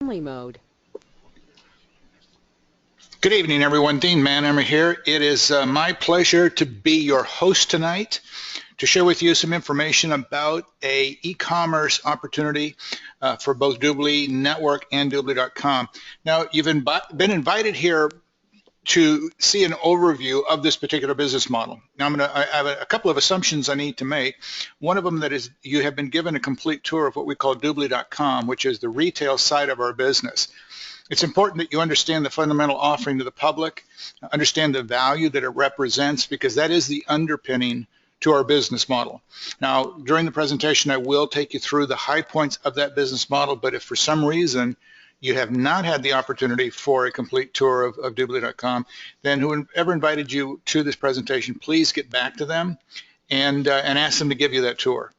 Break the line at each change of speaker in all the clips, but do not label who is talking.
mode.
Good evening, everyone. Dean Mannheimer here. It is my pleasure to be your host tonight to share with you some information about a e-commerce opportunity for both Dubli Network and Dubli.com. Now, you've been invited here to see an overview of this particular business model. Now, I have a couple of assumptions I need to make. One of them that is you have been given a complete tour of what we call Dubli.com, which is the retail side of our business. It's important that you understand the fundamental offering to the public, understand the value that it represents, because that is the underpinning to our business model. Now, during the presentation, I will take you through the high points of that business model, but if for some reason you have not had the opportunity for a complete tour of Dubli.com, then whoever invited you to this presentation, please get back to them and ask them to give you that tour.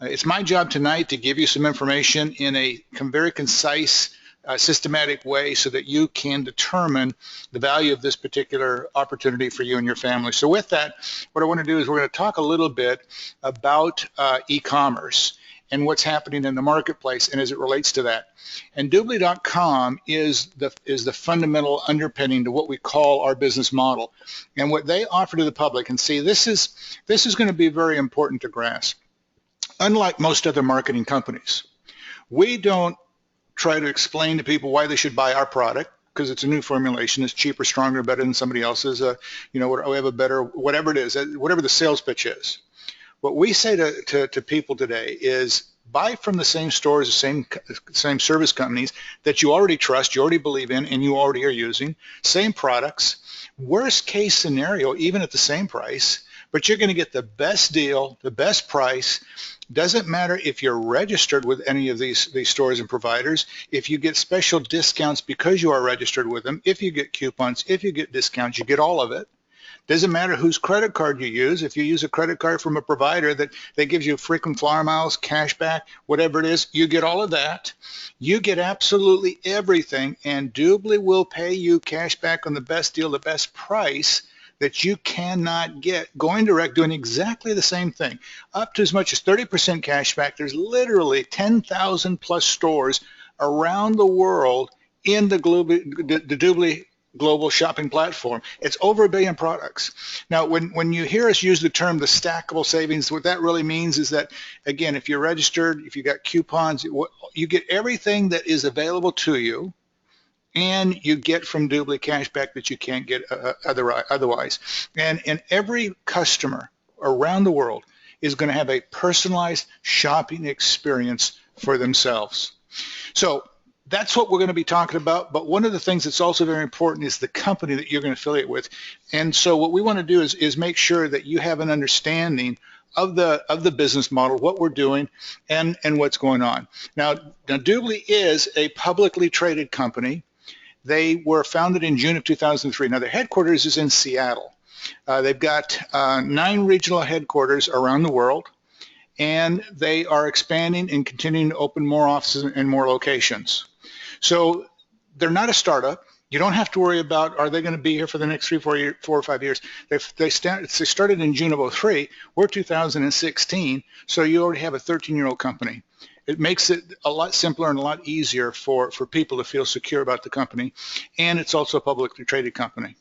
It's my job tonight to give you some information in a very concise, systematic way so that you can determine the value of this particular opportunity for you and your family. So with that, what I want to do is we're going to talk a little bit about e-commerce and what's happening in the marketplace and as it relates to that. And Dubli.com is the fundamental underpinning to what we call our business model and what they offer to the public. And see, this is going to be very important to grasp. Unlike most other marketing companies, we don't try to explain to people why they should buy our product because it's a new formulation, it's cheaper, stronger, better than somebody else's. We have a better, whatever it is, whatever the sales pitch is. What we say to people today is buy from the same stores, the same service companies that you already trust, you already believe in, and you already are using. Same products. Worst case scenario, even at the same price, but you're going to get the best deal, the best price. Doesn't matter if you're registered with any of these stores and providers. If you get special discounts because you are registered with them, if you get coupons, if you get discounts, you get all of it. Doesn't matter whose credit card you use. If you use a credit card from a provider that gives you frequent flyer miles, cash back, whatever it is, you get all of that. You get absolutely everything, and Dubli will pay you cash back on the best deal, the best price that you cannot get going direct, doing exactly the same thing, up to as much as 30% cash back. There's literally 10,000 plus stores around the world in the Dubli global shopping platform. It's over 1 billion products. Now, when you hear us use the term the stackable savings, what that really means is that, again, if you're registered, if you got coupons, you get everything that is available to you, and you get from Dubli cashback that you can't get otherwise. And every customer around the world is going to have a personalized shopping experience for themselves. So that's what we're going to be talking about. But one of the things that's also very important is the company that you're going to affiliate with. And so what we want to do is make sure that you have an understanding of the business model, what we're doing, and what's going on. Now Dubli is a publicly traded company. They were founded in June of 2003. Now, their headquarters is in Seattle. They've got 9 regional headquarters around the world, and they are expanding and continuing to open more offices and more locations. So they're not a startup. You don't have to worry about, are they going to be here for the next 4 or 5 years? They started in June of 2003. We're 2016, so you already have a 13-year-old company. It makes it a lot simpler and a lot easier for people to feel secure about the company, and it's also a publicly traded company.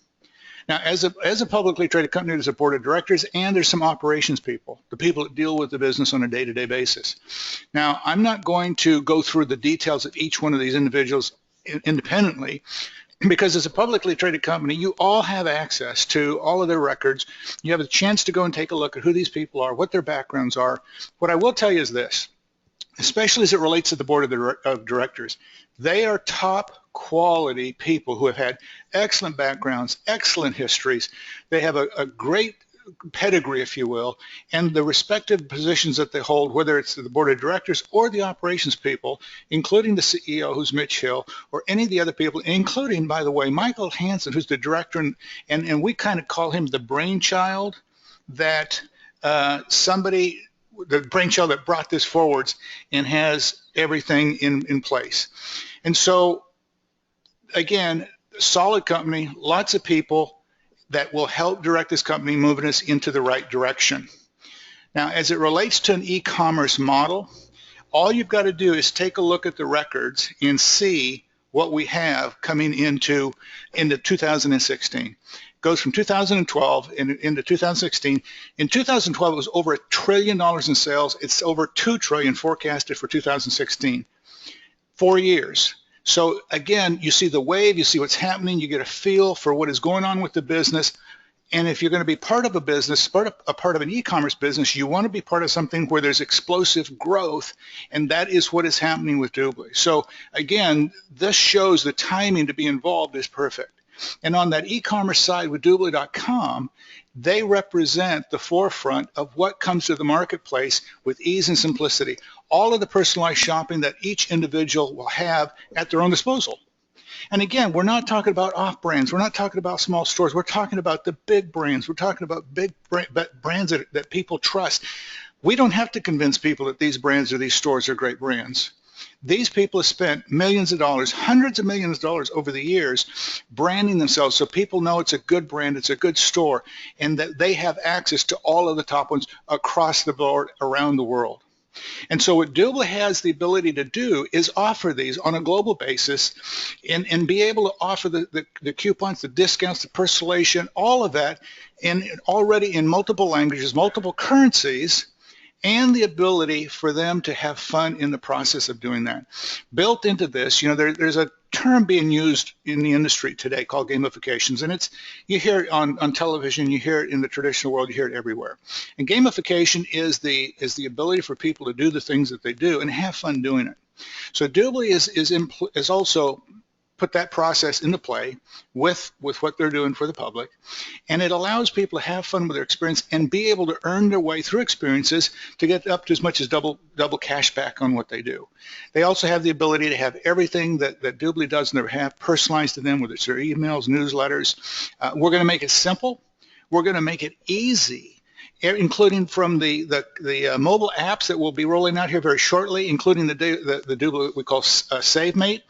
Now, as a publicly traded company, there's a board of directors and there's some operations people, the people that deal with the business on a day-to-day basis. Now, I'm not going to go through the details of each one of these individuals independently, because as a publicly traded company, you all have access to all of their records. You have a chance to go and take a look at who these people are, what their backgrounds are. What I will tell you is this. Especially as it relates to the board of directors, they are top quality people who have had excellent backgrounds, excellent histories. They have a great pedigree, if you will, and the respective positions that they hold, whether it's the board of directors or the operations people, including the CEO, who's Mitch Hill, or any of the other people, including, by the way, Michael Hansen, who's the director, and we kind of call him the brainchild that the brainchild that brought this forwards and has everything in place. And so, again, solid company, lots of people that will help direct this company, moving us into the right direction. Now, as it relates to an e-commerce model, all you've got to do is take a look at the records and see what we have coming into 2016. Goes from 2012 into 2016. In 2012, it was over $1 trillion in sales. It's over $2 trillion forecasted for 2016. 4 years. So again, you see the wave, you see what's happening, you get a feel for what is going on with the business. And if you're going to be part of a business, part of an e-commerce business, you want to be part of something where there's explosive growth, and that is what is happening with Dubli. So again, this shows the timing to be involved is perfect. And on that e-commerce side with Dubli.com, they represent the forefront of what comes to the marketplace with ease and simplicity. All of the personalized shopping that each individual will have at their own disposal. And again, we're not talking about off brands. We're not talking about small stores. We're talking about the big brands. We're talking about big brands that people trust. We don't have to convince people that these brands or these stores are great brands. These people have spent millions of dollars, hundreds of millions of dollars over the years branding themselves so people know it's a good brand, it's a good store, and that they have access to all of the top ones across the board around the world. And so what Dubli has the ability to do is offer these on a global basis and be able to offer the coupons, the discounts, the personalization, all of that already in multiple languages, multiple currencies, and the ability for them to have fun in the process of doing that. Built into this, there's a term being used in the industry today called gamifications, and you hear it on television, you hear it in the traditional world, you hear it everywhere. And gamification is the ability for people to do the things that they do and have fun doing it. So Dubli is also put that process into play with what they're doing for the public, and it allows people to have fun with their experience and be able to earn their way through experiences to get up to as much as double cash back on what they do. They also have the ability to have everything that Dubli does never have personalized to them, whether it's their emails, newsletters. We're going to make it simple. We're going to make it easy, including from the mobile apps that we'll be rolling out here very shortly, including the Dubli we call SaveMate.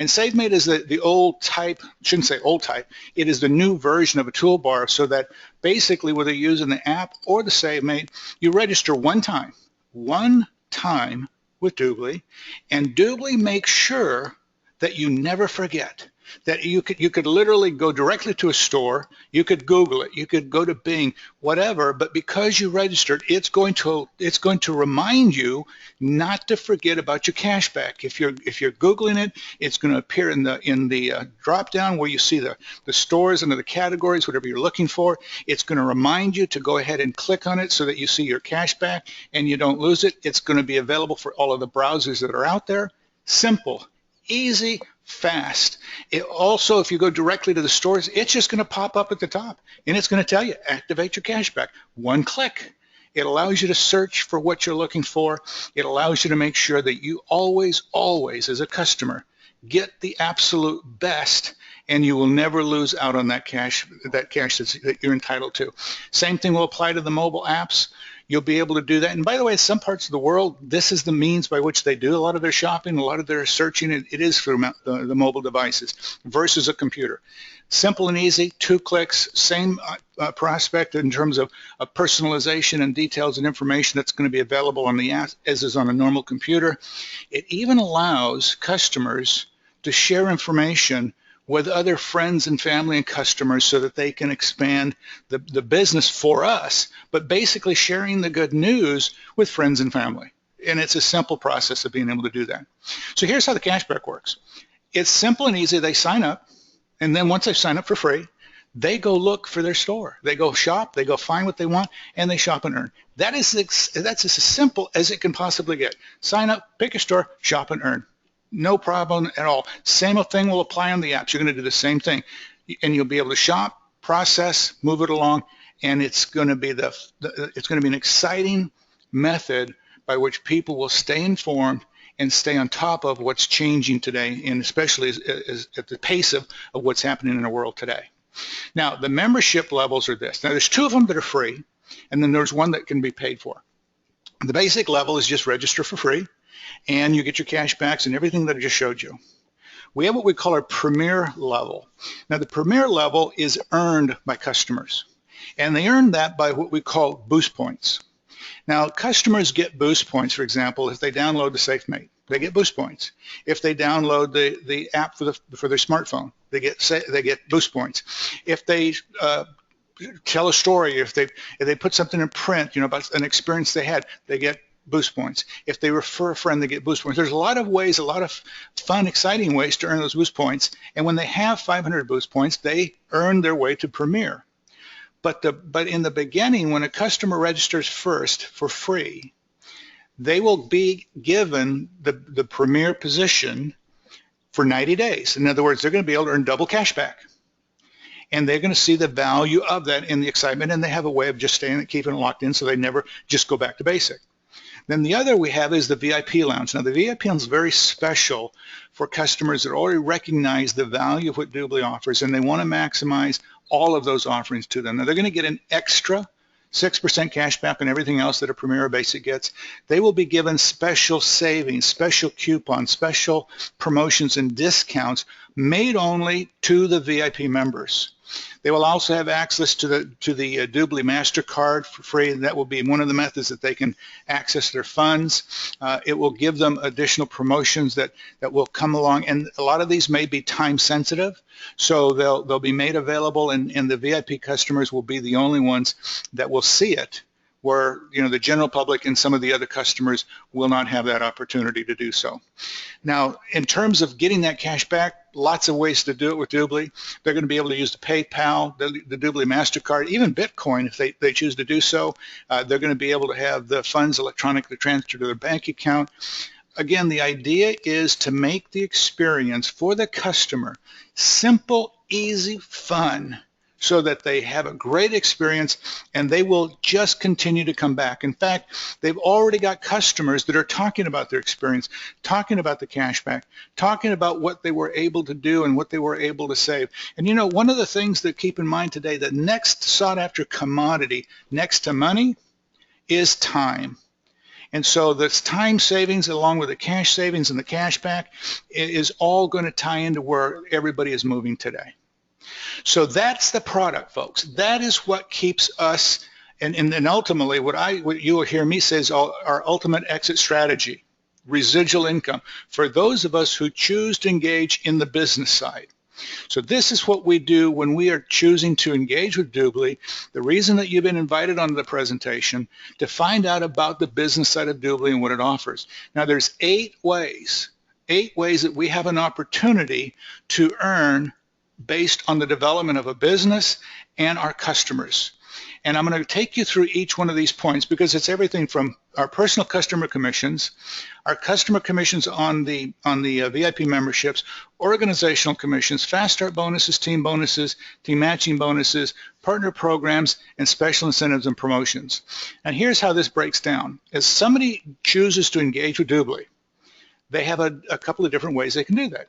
And SaveMate is the old type, shouldn't say old type, it is the new version of a toolbar, so that basically whether you're using the app or the SaveMate, you register one time with Dubli, and Dubli makes sure that you never forget. That you could literally go directly to a store, you could Google it, you could go to Bing, whatever, but because you registered, it's going to remind you not to forget about your cash back. If you're Googling it, it's going to appear in the drop down where you see the stores under the categories, whatever you're looking for. It's going to remind you to go ahead and click on it so that you see your cash back and you don't lose it. It's going to be available for all of the browsers that are out there. Simple, easy, fast. It also, if you go directly to the stores, it's just going to pop up at the top, and it's going to tell you, activate your cashback. One click. It allows you to search for what you're looking for. It allows you to make sure that you always, as a customer, get the absolute best, and you will never lose out on that cash that you're entitled to. Same thing will apply to the mobile apps. You'll be able to do that. And by the way, some parts of the world, this is the means by which they do a lot of their shopping, a lot of their searching. It is through the mobile devices versus a computer. Simple and easy, 2 clicks, same prospect in terms of personalization and details and information that's going to be available on the app as is on a normal computer. It even allows customers to share information with other friends and family and customers so that they can expand the business for us, but basically sharing the good news with friends and family. And it's a simple process of being able to do that. So here's how the cashback works. It's simple and easy. They sign up, and then once they sign up for free, they go look for their store. They go shop, they go find what they want, and they shop and earn. That's as simple as it can possibly get. Sign up, pick a store, shop and earn. No problem at all. Same thing will apply on the apps. You're going to do the same thing, and you'll be able to shop, process, move it along, and it's going to be an exciting method by which people will stay informed and stay on top of what's changing today, and especially as at the pace of what's happening in the world today. Now, the membership levels are this. Now, there's 2 of them that are free, and then there's one that can be paid for. The basic level is just register for free, and you get your cash backs and everything that I just showed you. We have what we call our premier level. Now, the premier level is earned by customers, and they earn that by what we call boost points. Now, customers get boost points, for example, if they download the SafeMate. they get boost points. If they download the app for their smartphone, they get boost points. If they tell a story, if they put something in print, about an experience they had, they get boost points. If they refer a friend, they get boost points. There's a lot of ways, a lot of fun, exciting ways to earn those boost points. And when they have 500 boost points, they earn their way to Premier. But in the beginning, when a customer registers first for free, they will be given the Premier position for 90 days. In other words, they're going to be able to earn double cash back. And they're going to see the value of that in the excitement, and they have a way of just staying, keeping it locked in so they never just go back to basic. Then the other we have is the VIP Lounge. Now, the VIP Lounge is very special for customers that already recognize the value of what Dubli offers, and they want to maximize all of those offerings to them. Now, they're going to get an extra 6% cash back on everything else that a Premier or Basic gets. They will be given special savings, special coupons, special promotions and discounts made only to the VIP members. They will also have access to the Dubli MasterCard for free, and that will be one of the methods that they can access their funds. It will give them additional promotions that will come along, and a lot of these may be time sensitive, so they'll be made available, and the VIP customers will be the only ones that will see it, where the general public and some of the other customers will not have that opportunity to do so. Now, in terms of getting that cash back, lots of ways to do it with Dubli. They're going to be able to use the PayPal, the Dubli MasterCard, even Bitcoin if they choose to do so. They're going to be able to have the funds electronically transferred to their bank account. Again, the idea is to make the experience for the customer simple, easy, fun, so that they have a great experience and they will just continue to come back. In fact, they've already got customers that are talking about their experience, talking about the cashback, talking about what they were able to do and what they were able to save. And one of the things to keep in mind today, the next sought after commodity next to money is time. And so this time savings along with the cash savings and the cashback is all going to tie into where everybody is moving today. So that's the product, folks. That is what keeps us, and ultimately what you will hear me say is our ultimate exit strategy, residual income, for those of us who choose to engage in the business side. So this is what we do when we are choosing to engage with Dubli. The reason that you've been invited onto the presentation to find out about the business side of Dubli and what it offers. Now there's 8 ways that we have an opportunity to earn based on the development of a business and our customers. And I'm going to take you through each one of these points because it's everything from our personal customer commissions, our customer commissions on the VIP memberships, organizational commissions, fast start bonuses, team matching bonuses, partner programs, and special incentives and promotions. And here's how this breaks down. As somebody chooses to engage with Dubli, they have a couple of different ways they can do that.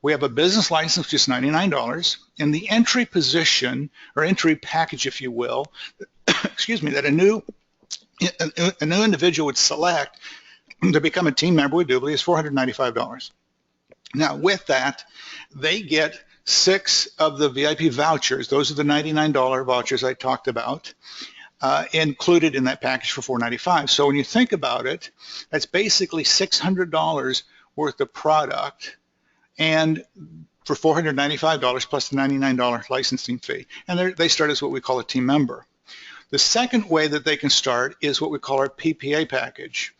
We have a business license, which is $99, and the entry position, or entry package, if you will, excuse me, that a new individual would select to become a team member with Dubli is $495. Now, with that, they get 6 of the VIP vouchers. Those are the $99 vouchers I talked about, included in that package for $495. So when you think about it, that's basically $600 worth of product, and for $495 plus the $99 licensing fee. And they start as what we call a team member. The second way that they can start is what we call our PPA package.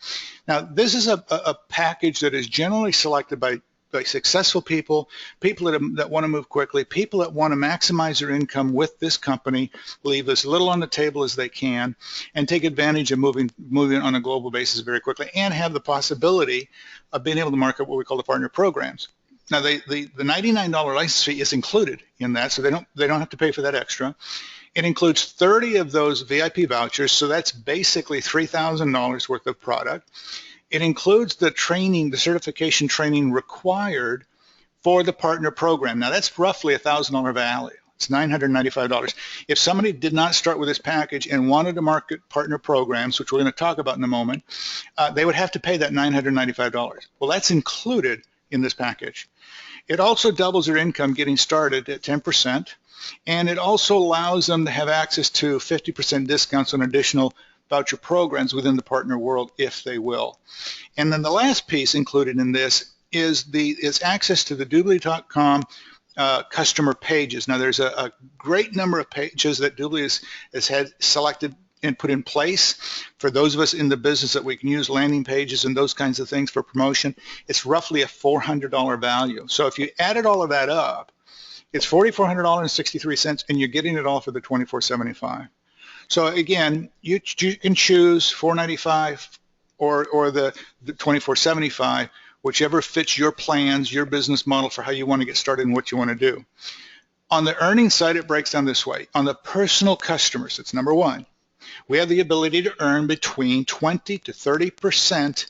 Now, this is a package that is generally selected by successful people that want to move quickly, people that want to maximize their income with this company, leave as little on the table as they can, and take advantage of moving on a global basis very quickly, and have the possibility of being able to market what we call the partner programs. Now, the $99 license fee is included in that, so they don't have to pay for that extra. It includes 30 of those VIP vouchers, so that's basically $3,000 worth of product. It includes the training, the certification training required for the partner program. Now, that's roughly $1,000 value. It's $995. If somebody did not start with this package and wanted to market partner programs, which we're going to talk about in a moment, they would have to pay that $995. Well, that's included in this package. It also doubles their income getting started at 10%, and it also allows them to have access to 50% discounts on additional voucher programs within the partner world if they will. And then the last piece included in this is access to the Dubli.com customer pages. Now there's a great number of pages that Dubli has had selected and put in place for those of us in the business that we can use landing pages and those kinds of things for promotion. It's roughly a $400 value. So if you added all of that up, it's $4,400.63, and you're getting it all for the $24.75. So again, you can choose $495 or the $24.75, whichever fits your plans, your business model for how you want to get started and what you want to do. On the earnings side, it breaks down this way. On the personal customers, it's number one. We have the ability to earn between 20 to 30%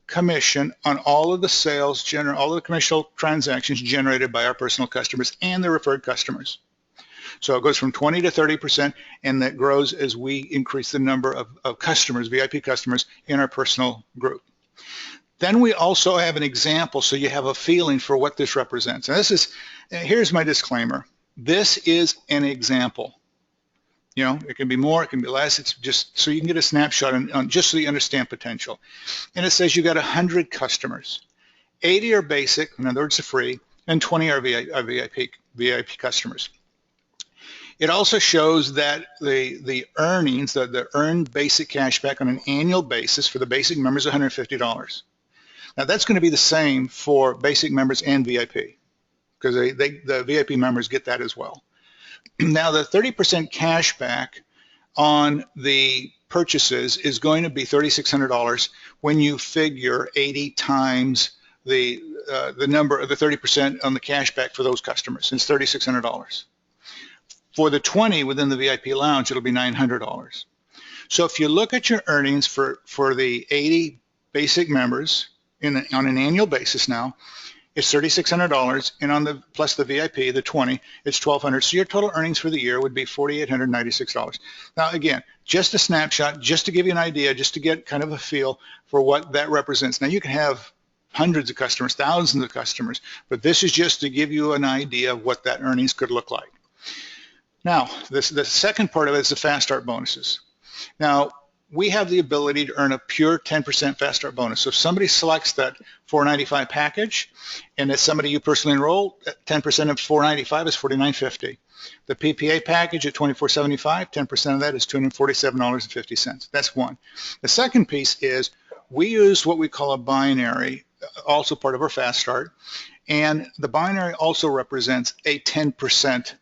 commission on all of the sales, all of the commercial transactions generated by our personal customers and the referred customers. So it goes from 20 to 30%, and that grows as we increase the number of customers, VIP customers, in our personal group. Then we also have an example so you have a feeling for what this represents. And here's my disclaimer. This is an example. You know, it can be more, it can be less. It's just so you can get a snapshot on just so you understand potential. And it says you got 100 customers. 80 are basic, in other words, are free, and 20 are VIP customers. It also shows that the earnings, the earned basic cashback on an annual basis for the basic members is $150. Now that's going to be the same for basic members and VIP, because the VIP members get that as well. Now the 30% cash back on the purchases is going to be $3,600 when you figure 80 times the number of the 30% on the cash back for those customers. It's $3,600. For the 20 within the VIP lounge, it'll be $900. So if you look at your earnings for the 80 basic members on an annual basis now, it's $3,600, and on the plus the VIP, the 20, it's $1,200. So your total earnings for the year would be $4,896. Now again, just a snapshot, just to give you an idea, just to get kind of a feel for what that represents. Now you can have hundreds of customers, thousands of customers, but this is just to give you an idea of what that earnings could look like. Now, the second part of it is the Fast Start bonuses. Now, we have the ability to earn a pure 10% Fast Start bonus. So if somebody selects that $495 package, and it's somebody you personally enroll, 10% of $495 is $49.50. The PPA package at $24.75, 10% of that is $247.50. That's one. The second piece is we use what we call a binary, also part of our Fast Start, and the binary also represents a 10%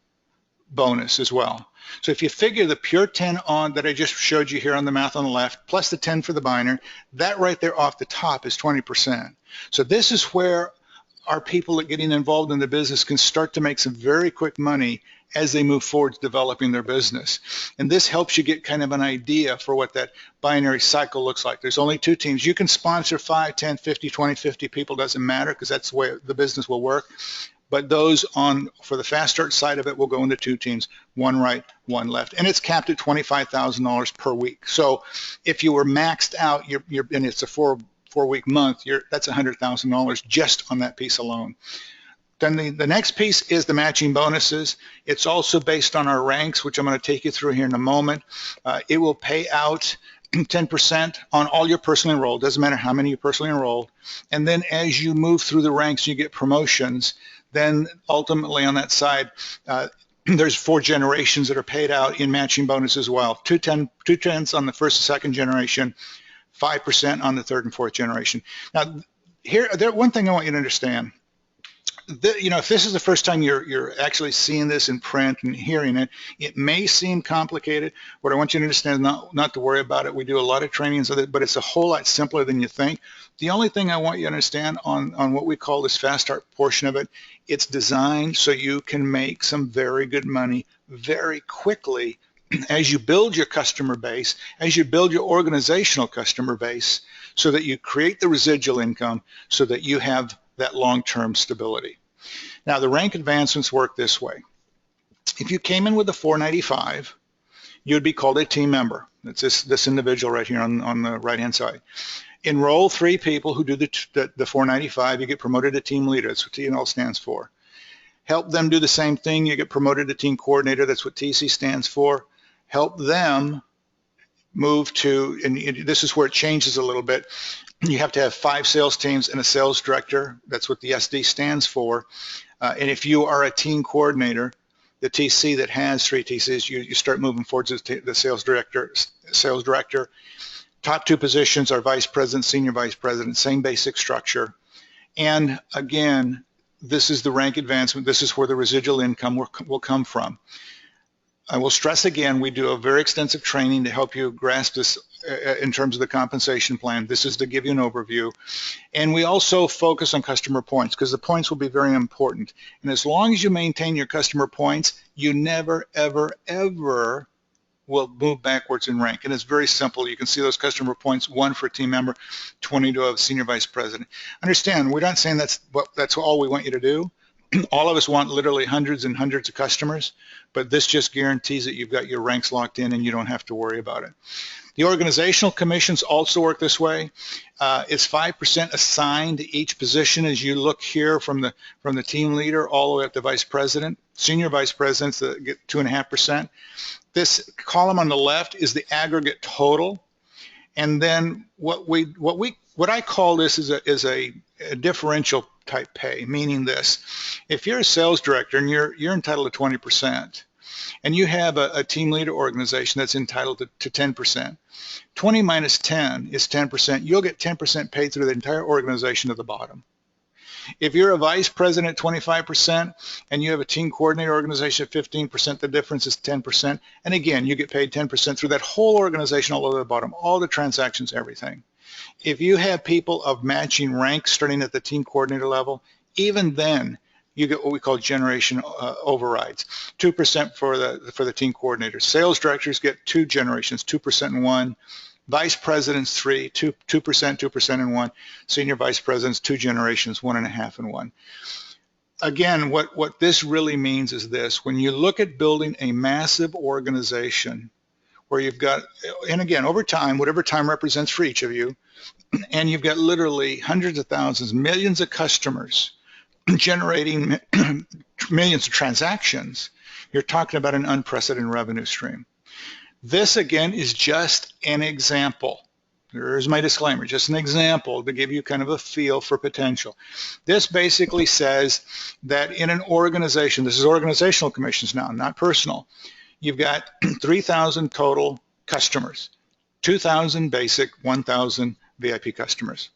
bonus as well. So if you figure the pure 10 on that I just showed you here on the math on the left, plus the 10 for the binary, that right there off the top is 20%. So this is where our people that getting involved in the business can start to make some very quick money as they move forward developing their business. And this helps you get kind of an idea for what that binary cycle looks like. There's only two teams. You can sponsor 5, 10, 50, 20, 50 people, doesn't matter, because that's the way the business will work. But those for the Fast Start side of it will go into two teams, one right, one left. And it's capped at $25,000 per week. So if you were maxed out, and it's a four-week month, that's $100,000 just on that piece alone. Then the next piece is the matching bonuses. It's also based on our ranks, which I'm going to take you through here in a moment. It will pay out 10% on all your personally enrolled. Doesn't matter how many you personally enrolled. And then as you move through the ranks, you get promotions. Then ultimately on that side, there's 4 generations that are paid out in matching bonus as well. 2/10 on the first and second generation, 5% on the third and fourth generation. Now, one thing I want you to understand. If this is the first time you're actually seeing this in print and hearing it, it may seem complicated. What I want you to understand is not to worry about it. We do a lot of trainings with it, but it's a whole lot simpler than you think. The only thing I want you to understand on what we call this Fast Start portion of it, it's designed so you can make some very good money very quickly as you build your customer base, as you build your organizational customer base, so that you create the residual income so that you have that long-term stability. Now, the rank advancements work this way. If you came in with a 495, you would be called a team member. That's this individual right here on the right-hand side. Enroll 3 people who do the 495, you get promoted to team leader. That's what TNL stands for. Help them do the same thing, you get promoted to team coordinator. That's what TC stands for. Help them move to, and this is where it changes a little bit, you have to have 5 sales teams and a sales director. That's what the SD stands for. And if you are a team coordinator, the TC that has 3 TCs, you start moving forward to the sales director. Top 2 positions are vice president, senior vice president, same basic structure. And again, this is the rank advancement. This is where the residual income will come from. I will stress again, we do a very extensive training to help you grasp this in terms of the compensation plan. This is to give you an overview. And we also focus on customer points because the points will be very important. And as long as you maintain your customer points, you never, ever, ever will move backwards in rank. And it's very simple. You can see those customer points, 1 for a team member, 20 to a senior vice president. Understand, we're not saying that's all we want you to do. All of us want literally hundreds and hundreds of customers, but this just guarantees that you've got your ranks locked in and you don't have to worry about it. The organizational commissions also work this way. It's 5% assigned to each position as you look here from the team leader all the way up to vice president. Senior vice presidents that get 2.5%. This column on the left is the aggregate total, and then what I call this is a differential type pay, meaning this: if you're a sales director and you're entitled to 20%, and you have a team leader organization that's entitled to 10%, 20 minus 10 is 10%. You'll get 10% paid through the entire organization at the bottom. If you're a vice president at 25% and you have a team coordinator organization at 15%, the difference is 10%. And again, you get paid 10% through that whole organization all the way to the bottom, all the transactions, everything. If you have people of matching ranks starting at the team coordinator level, even then you get what we call generation overrides. 2% for the team coordinator. Sales directors get 2 generations, 2% and 1. Vice presidents 3, 2%, 2% and 1. Senior vice presidents 2 generations, 1.5 and 1. Again, what this really means is this: when you look at building a massive organization where you've got, and again, over time, whatever time represents for each of you, and you've got literally hundreds of thousands, millions of customers generating millions of transactions, you're talking about an unprecedented revenue stream. This, again, is just an example. There's my disclaimer, just an example to give you kind of a feel for potential. This basically says that in an organization, this is organizational commissions now, not personal, you've got 3,000 total customers, 2,000 basic, 1,000 VIP customers.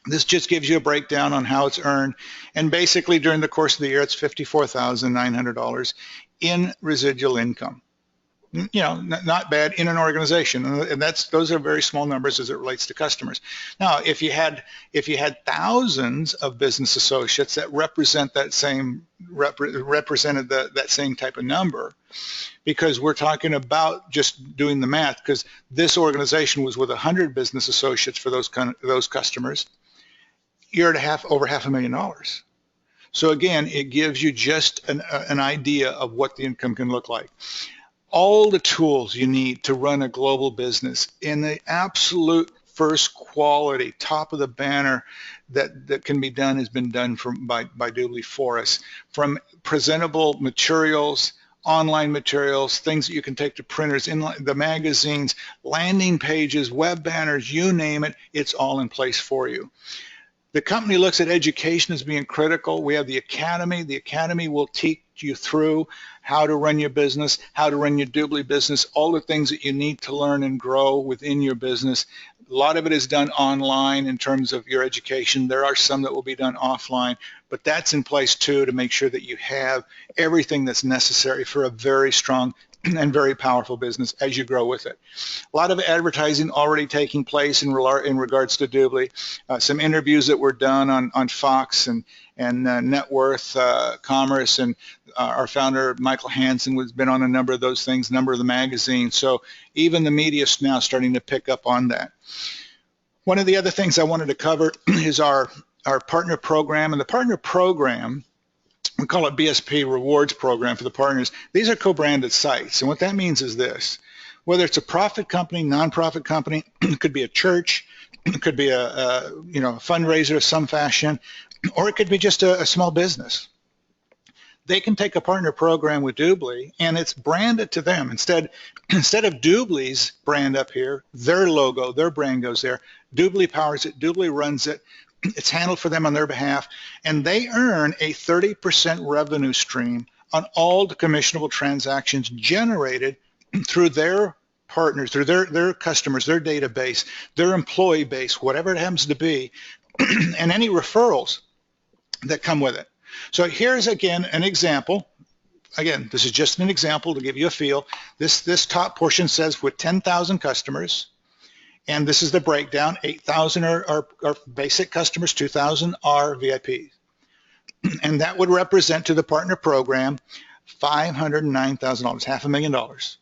This just gives you a breakdown on how it's earned, and basically during the course of the year, it's $54,900 in residual income. You know, not bad in an organization, and those are very small numbers as it relates to customers. Now, if you had thousands of business associates that represented that same type of number, because we're talking about just doing the math, because this organization was with 100 business associates for those customers, you're at over $500,000. So again, it gives you just an idea of what the income can look like. All the tools you need to run a global business in the absolute first quality, top of the banner that can be done has been done by Dubli for us. From presentable materials, online materials, things that you can take to printers, in the magazines, landing pages, web banners, you name it, it's all in place for you. The company looks at education as being critical. We have the Academy. The Academy will teach you through how to run your business, how to run your Dubli business, all the things that you need to learn and grow within your business. A lot of it is done online in terms of your education. There are some that will be done offline, but that's in place too to make sure that you have everything that's necessary for a very strong and very powerful business as you grow with it. A lot of advertising already taking place in regards to Dubli. Some interviews that were done on Fox and Net Worth Commerce, and our founder Michael Hansen has been on a number of those things, a number of the magazines. So even the media is now starting to pick up on that. One of the other things I wanted to cover is our partner program, and the partner program, we call it BSP Rewards Program for the partners. These are co-branded sites, and what that means is this: whether it's a profit company, nonprofit company, it could be a church, it could be a fundraiser of some fashion, or it could be just a small business. they can take a partner program with Dubli and it's branded to them. Instead of Dubli's brand up here, their logo, their brand goes there. Dubli powers it, Dubli runs it, it's handled for them on their behalf, and they earn a 30% revenue stream on all the commissionable transactions generated through their partners, through their customers, their database, their employee base, whatever it happens to be, and any referrals that come with it. So here's again an example. Again, this is just an example to give you a feel. This top portion says with 10,000 customers, and this is the breakdown. 8,000 are basic customers, 2,000 are VIPs. And that would represent to the partner program $509,000, $500,000.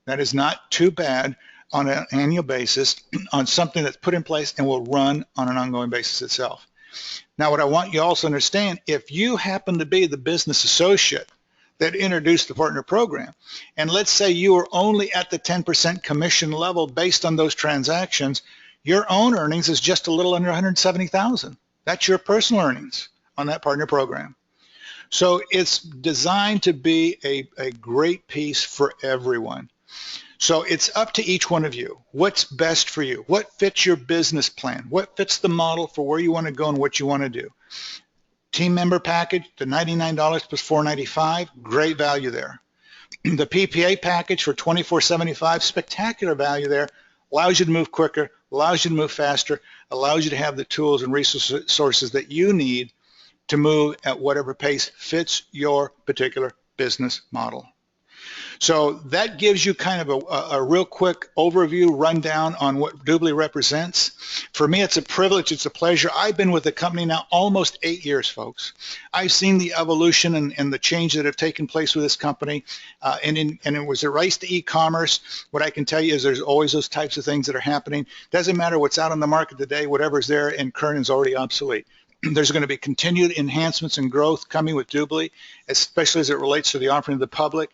That is not too bad on an annual basis on something that's put in place and will run on an ongoing basis itself. Now, what I want you also to understand, if you happen to be the business associate that introduced the partner program, and let's say you are only at the 10% commission level based on those transactions, your own earnings is just a little under $170,000. That's your personal earnings on that partner program. So it's designed to be a great piece for everyone. So it's up to each one of you. What's best for you? What fits your business plan? What fits the model for where you want to go and what you want to do? Team member package, the $99 plus $495, great value there. The PPA package for $24.75, spectacular value there. Allows you to move quicker, allows you to move faster, allows you to have the tools and resources that you need to move at whatever pace fits your particular business model. So that gives you kind of a real quick overview, rundown on what Dubli represents. For me, it's a privilege, it's a pleasure. I've been with the company now almost 8 years, folks. I've seen the evolution and the change that have taken place with this company, and it was a race to e-commerce. What I can tell you is there's always those types of things that are happening. Doesn't matter what's out on the market today, whatever's there and current is already obsolete. There's going to be continued enhancements and growth coming with Dubli, especially as it relates to the offering to the public.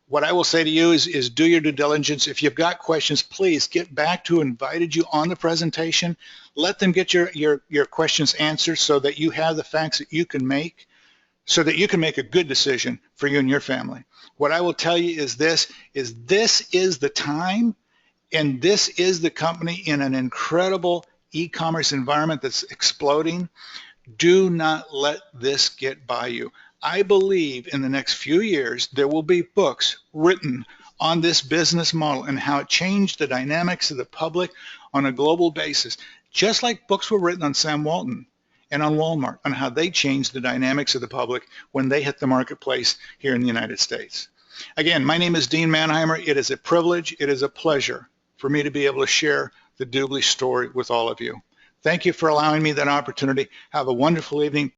What I will say to you is do your due diligence. If you've got questions, please get back to who invited you on the presentation. Let them get your questions answered so that you have the facts that you can make, so that you can make a good decision for you and your family. What I will tell you is this is the time, and this is the company in an incredible e-commerce environment that's exploding. Do not let this get by you. I believe in the next few years there will be books written on this business model and how it changed the dynamics of the public on a global basis, just like books were written on Sam Walton and on Walmart on how they changed the dynamics of the public when they hit the marketplace here in the United States. Again, my name is Dean Mannheimer. It is a privilege, it is a pleasure for me to be able to share the Dubli story with all of you. Thank you for allowing me that opportunity. Have a wonderful evening.